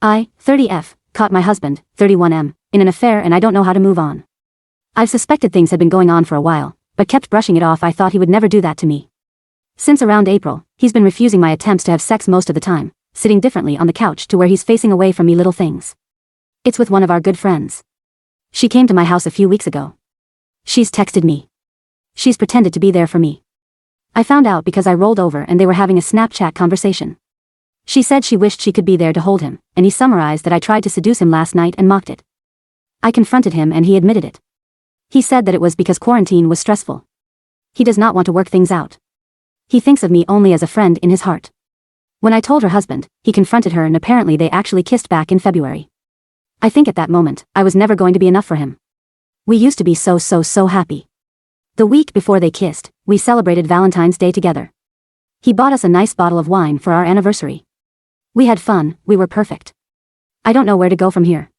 I, 30F, caught my husband, 31M, in an affair and I don't know how to move on. I've suspected things had been going on for a while, but kept brushing it off. I thought he would never do that to me. Since around April, he's been refusing my attempts to have sex most of the time, sitting differently on the couch to where he's facing away from me. Little things. It's with one of our good friends. She came to my house a few weeks ago. She's texted me. She's pretended to be there for me. I found out because I rolled over and they were having a Snapchat conversation. She said she wished she could be there to hold him, and he summarized that I tried to seduce him last night and mocked it. I confronted him and he admitted it. He said that it was because quarantine was stressful. He does not want to work things out. He thinks of me only as a friend in his heart. When I told her husband, he confronted her and apparently they actually kissed back in February. I think at that moment, I was never going to be enough for him. We used to be so happy. The week before they kissed, we celebrated Valentine's Day together. He bought us a nice bottle of wine for our anniversary. We had fun, we were perfect. I don't know where to go from here.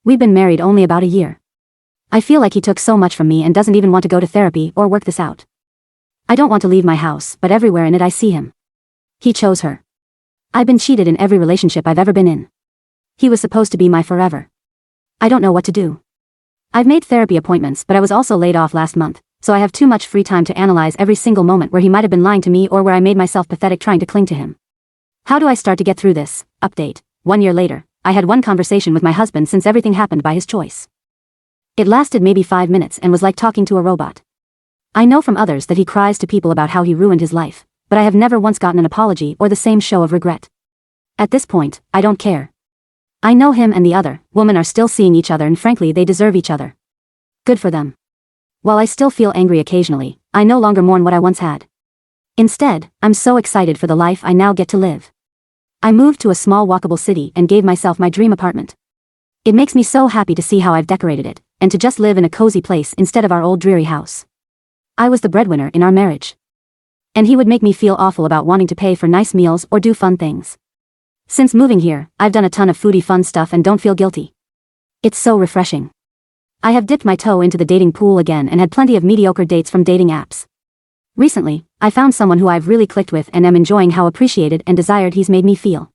We've been married only about a year. I feel like he took so much from me and doesn't even want to go to therapy or work this out. I don't want to leave my house, but everywhere in it I see him. He chose her. I've been cheated in every relationship I've ever been in. He was supposed to be my forever. I don't know what to do. I've made therapy appointments, but I was also laid off last month, so I have too much free time to analyze every single moment where he might have been lying to me or where I made myself pathetic trying to cling to him. How do I start to get through this? Update. 1 year later, I had one conversation with my husband since everything happened by his choice. It lasted maybe 5 minutes and was like talking to a robot. I know from others that he cries to people about how he ruined his life, but I have never once gotten an apology or the same show of regret. At this point, I don't care. I know him and the other woman are still seeing each other and frankly they deserve each other. Good for them. While I still feel angry occasionally, I no longer mourn what I once had. Instead, I'm so excited for the life I now get to live. I moved to a small walkable city and gave myself my dream apartment. It makes me so happy to see how I've decorated it, and to just live in a cozy place instead of our old dreary house. I was the breadwinner in our marriage. And he would make me feel awful about wanting to pay for nice meals or do fun things. Since moving here, I've done a ton of foodie fun stuff and don't feel guilty. It's so refreshing. I have dipped my toe into the dating pool again and had plenty of mediocre dates from dating apps. Recently, I found someone who I've really clicked with and am enjoying how appreciated and desired he's made me feel.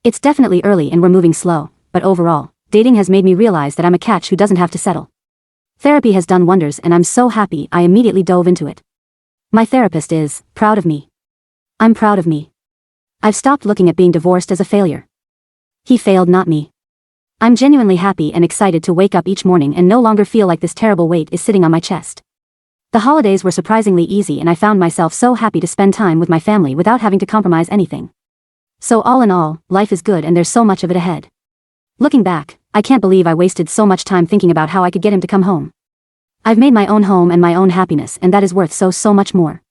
It's definitely early and we're moving slow, but overall, dating has made me realize that I'm a catch who doesn't have to settle. Therapy has done wonders and I'm so happy I immediately dove into it. My therapist is proud of me. I'm proud of me. I've stopped looking at being divorced as a failure. He failed, not me. I'm genuinely happy and excited to wake up each morning and no longer feel like this terrible weight is sitting on my chest. The holidays were surprisingly easy and I found myself so happy to spend time with my family without having to compromise anything. So all in all, life is good and there's so much of it ahead. Looking back, I can't believe I wasted so much time thinking about how I could get him to come home. I've made my own home and my own happiness and that is worth so much more.